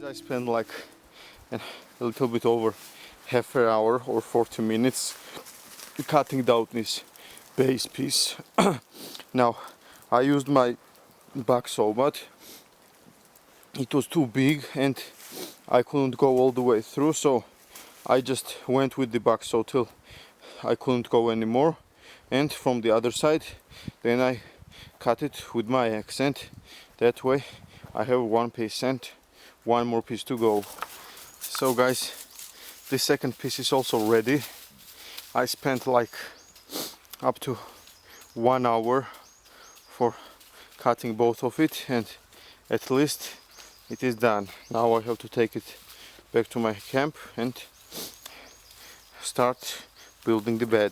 I spent like a little bit over half an hour or 40 minutes cutting down this base piece. Now I used my back saw, but it was too big and I couldn't go all the way through, so I just went with the back saw till I couldn't go anymore, and from the other side then I cut it with my axe, and that way I have one piece and one more piece to go. So guys, the second piece is also ready. I spent like up to 1 hour for cutting both of it, and at least it is done. Now I have to take it back to my camp and start building the bed.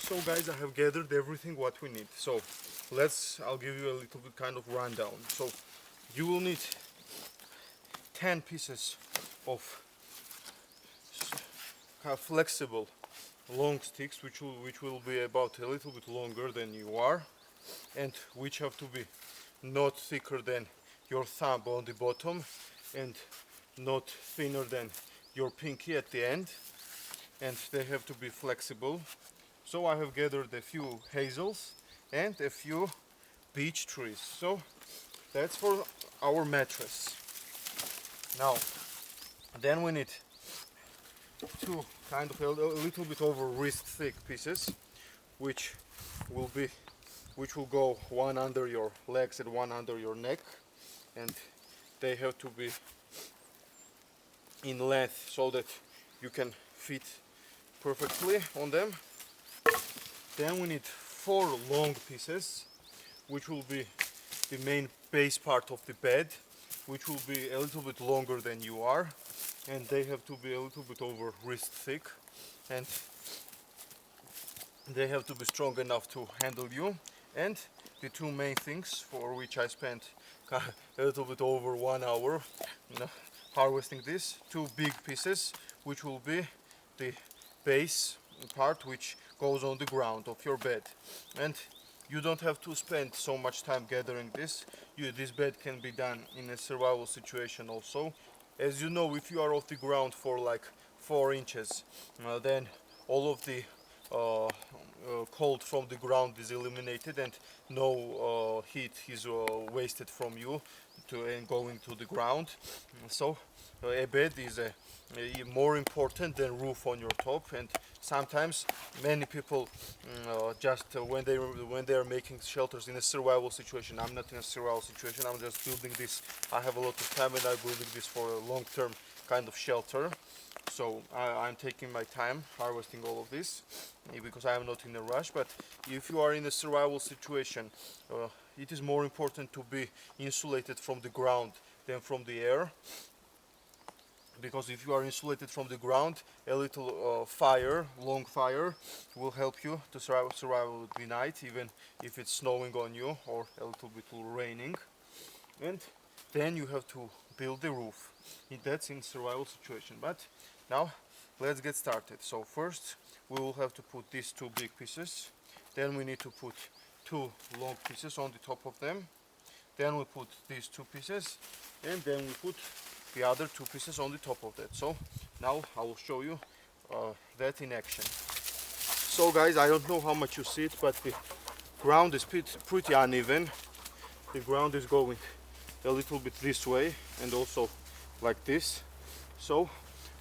So guys, I have gathered everything what we need. So I'll give you a little bit kind of rundown. So you will need 10 pieces of flexible long sticks, which will be about a little bit longer than you are, and which have to be not thicker than your thumb on the bottom and not thinner than your pinky at the end, and they have to be flexible. So I have gathered a few hazels and a few beech trees. So that's for our mattress. Now then we need two kind of a little bit over wrist thick pieces, which will go one under your legs and one under your neck, and they have to be in length so that you can fit perfectly on them. Then we need 4 long pieces, which will be the main base part of the bed, which will be a little bit longer than you are, and they have to be a little bit over wrist thick, and they have to be strong enough to handle you. And the two main things for which I spent a little bit over 1 hour harvesting this, 2 big pieces, which will be the base part which goes on the ground of your bed. And you don't have to spend so much time gathering this. This bed can be done in a survival situation also. As you know, if you are off the ground for like 4 inches, then all of the cold from the ground is eliminated, and no heat is wasted from you and going to the ground. So a bed is more important than roof on your top. And sometimes many people just when they are making shelters in a survival situation. I'm not in a survival situation, I'm just building this. I have a lot of time and I'm building this for a long-term kind of shelter. So I'm taking my time harvesting all of this because I am not in a rush. But if you are in a survival situation, it is more important to be insulated from the ground than from the air. because if you are insulated from the ground, a little fire, long fire, will help you to survive the night, even if it's snowing on you or a little bit raining. And then you have to build the roof. That's in survival situation. But now let's get started. So first we will have to put these two big pieces. Then we need to put two long pieces on the top of them. Then we put these two pieces, and then we put the other two pieces on the top of that. So now I will show you that in action. So guys, I don't know how much you see it, but the ground is pretty uneven. The ground is going a little bit this way and also like this. So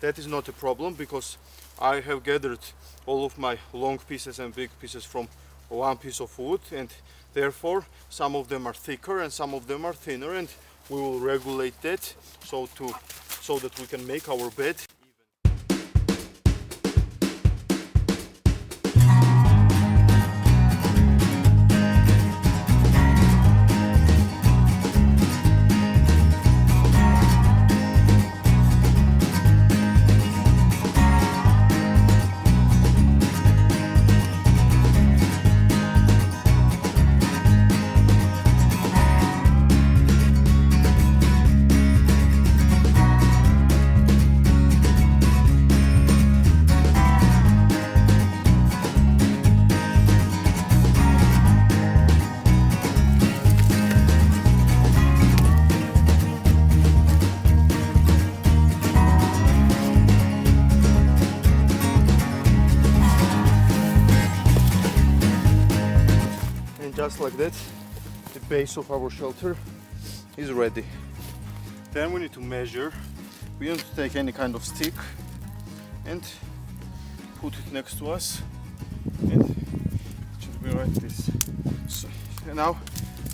that is not a problem, because I have gathered all of my long pieces and big pieces from one piece of wood, and therefore some of them are thicker and some of them are thinner, and we will regulate that so that we can make our bed even. Just like that, the base of our shelter is ready. Then we need to measure. We need to take any kind of stick and put it next to us, and it should be like this. So now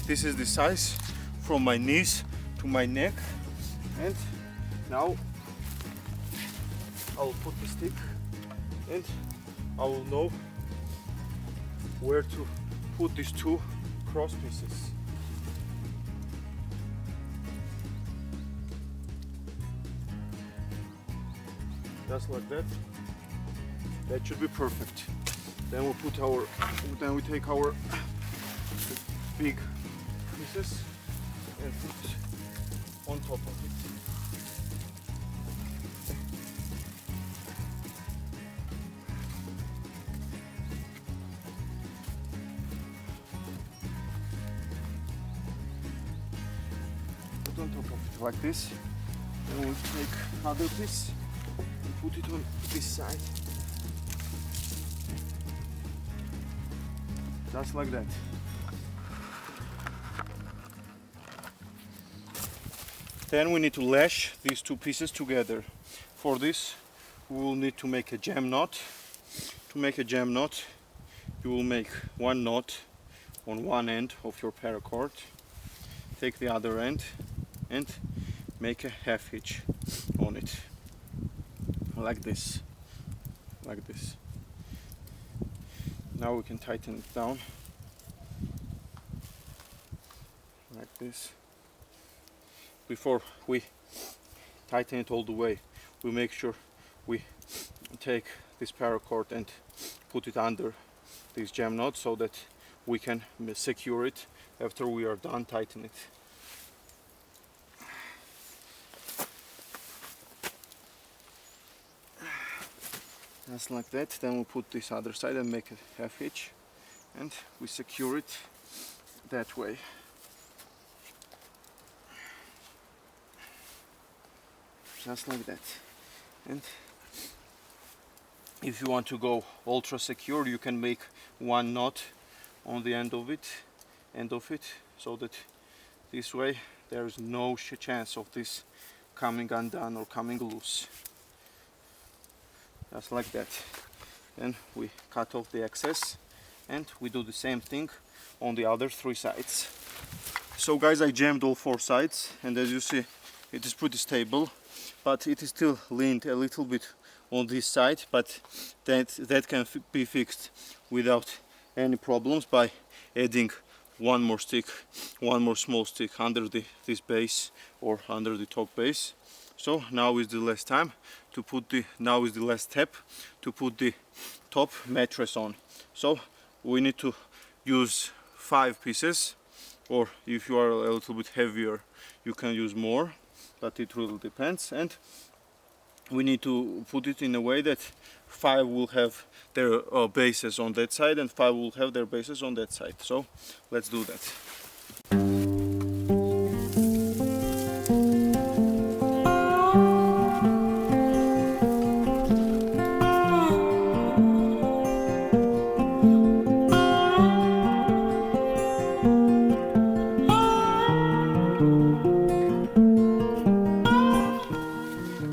this is the size from my knees to my neck, and now I will put the stick and I will know where to put these two cross pieces. Just like that. That should be perfect. Then we take our big pieces and put on top of it. On top of it like this. Then we'll take another piece and put it on this side. Just like that. Then we need to lash these two pieces together. For this we will need to make a jam knot. To make a jam knot, you will make one knot on one end of your paracord. Take the other end and make a half hitch on it, like this, like this. Now we can tighten it down, like this. Before we tighten it all the way, we make sure we take this paracord and put it under this jam knot so that we can secure it after we are done tightening it. Just like that. Then we'll put this other side and make a half hitch, and we secure it that way. Just like that. And if you want to go ultra secure, you can make one knot on the end of it, so that this way there is no chance of this coming undone or coming loose. Just like that. Then we cut off the excess and we do the same thing on the other three sides. So guys, I jammed all four sides, and as you see, it is pretty stable, but it is still leaned a little bit on this side, but that can be fixed without any problems by adding one more stick, one more small stick under this base or under the top base. So now is the last time to put the, now is the last step to put the top mattress on. So we need to use 5 pieces, or if you are a little bit heavier you can use more, but it really depends. And we need to put it in a way that 5 will have their bases on that side and 5 will have their bases on that side. So let's do that.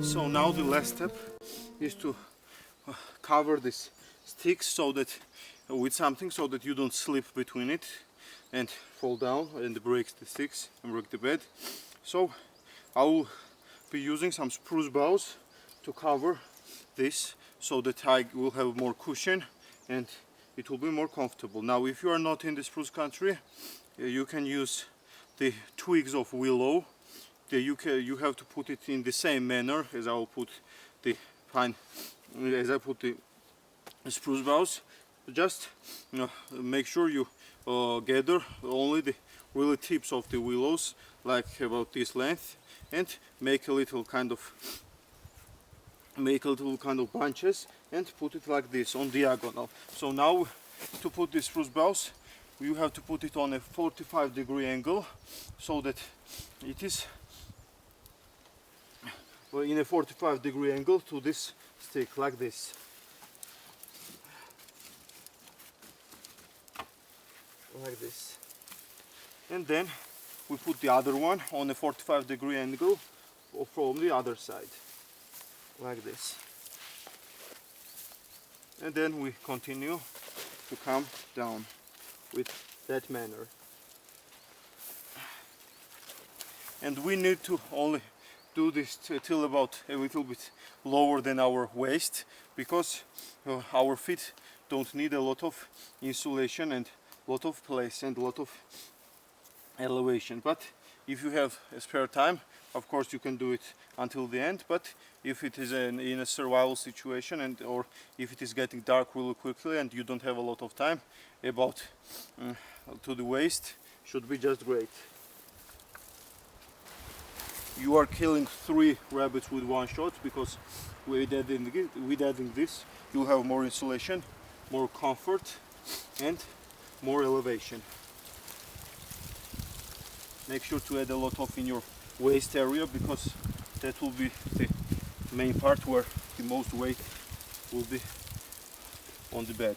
So now the last step is to cover this sticks so that with something so that you don't slip between it and fall down and break the sticks and break the bed. So I will be using some spruce boughs to cover this so that I will have more cushion and it will be more comfortable. Now if you are not in the spruce country, you can use the twigs of willow. You have to put it in the same manner as I will put the pine, as I put the spruce boughs. Just make sure you gather only the really tips of the willows, like about this length, and make a little kind of bunches and put it like this on diagonal. So now to put the spruce boughs, you have to put it on a 45-degree angle so that it is in a 45-degree angle to this stick, like this. Like this. And then we put the other one on a 45-degree angle from the other side, like this. And then we continue to come down with that manner. And we need to only do this till about a little bit lower than our waist, because our feet don't need a lot of insulation and a lot of place and a lot of elevation. But if you have a spare time, of course you can do it until the end. But if it is in a survival situation, and or if it is getting dark really quickly and you don't have a lot of time, about to the waist should be just great. You are killing 3 rabbits with one shot, because with adding this you'll have more insulation, more comfort and more elevation. Make sure to add a lot of in your waist area, because that will be the main part where the most weight will be on the bed.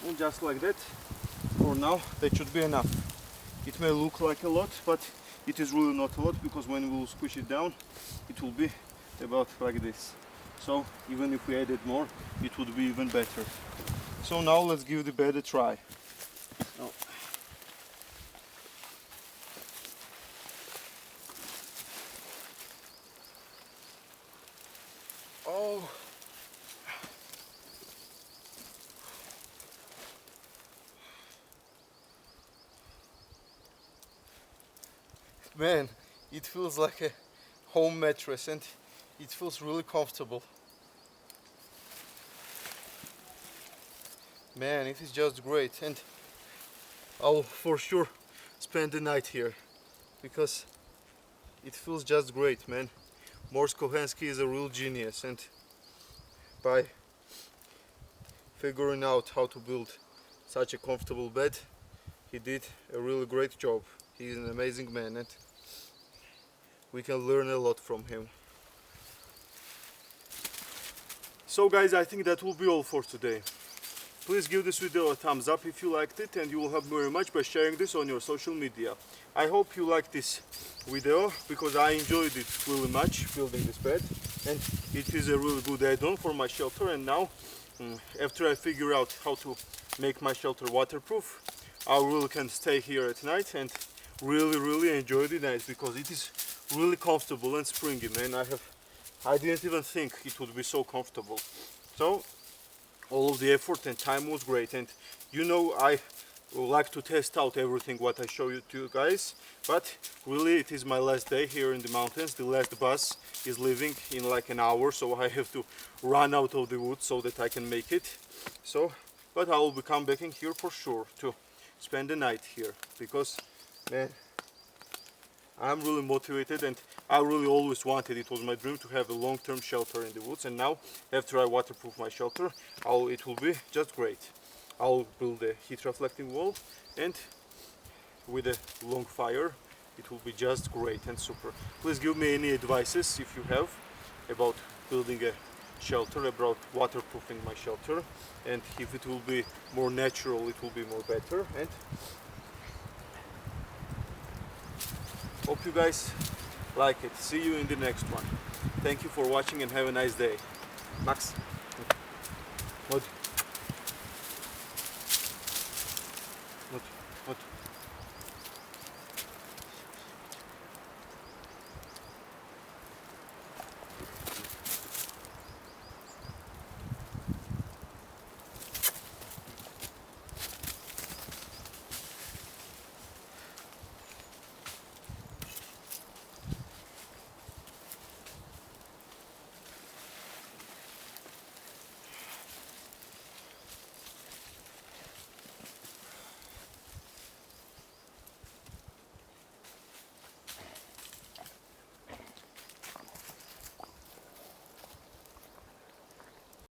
And just like that, for now that should be enough. It may look like a lot, but it is really not a lot, because when we will squish it down it will be about like this. So even if we added more, it would be even better. So now let's give the bed a try. Oh. Man, it feels like a home mattress and it feels really comfortable. Man, it is just great, and I'll for sure spend the night here because it feels just great, man. Mors Kochanski is a real genius, and by figuring out how to build such a comfortable bed, he did a really great job. He's an amazing man and we can learn a lot from him. So guys, I think that will be all for today. Please give this video a thumbs up if you liked it, and you will help me very much by sharing this on your social media. I hope you liked this video, because I enjoyed it really much building this bed, and it is a really good add-on for my shelter. And now, after I figure out how to make my shelter waterproof, I really can stay here at night and really enjoy the night, because it is really comfortable and springy, man. I didn't even think it would be so comfortable. So all of the effort and time was great, and you know, I would like to test out everything what I show you to you guys, but really it is my last day here in the mountains. The last bus is leaving in like an hour, so I have to run out of the wood so that I can make it. So, but I will be come back in here for sure to spend the night here, because man, I'm really motivated, and I really always wanted, it was my dream to have a long-term shelter in the woods, and now after I waterproof my shelter, it will be just great. I'll build a heat reflecting wall, and with a long fire it will be just great and super. Please give me any advices if you have about building a shelter, about waterproofing my shelter, and if it will be more natural it will be more better. And hope you guys like it. See you in the next one. Thank you for watching and have a nice day. Max. What?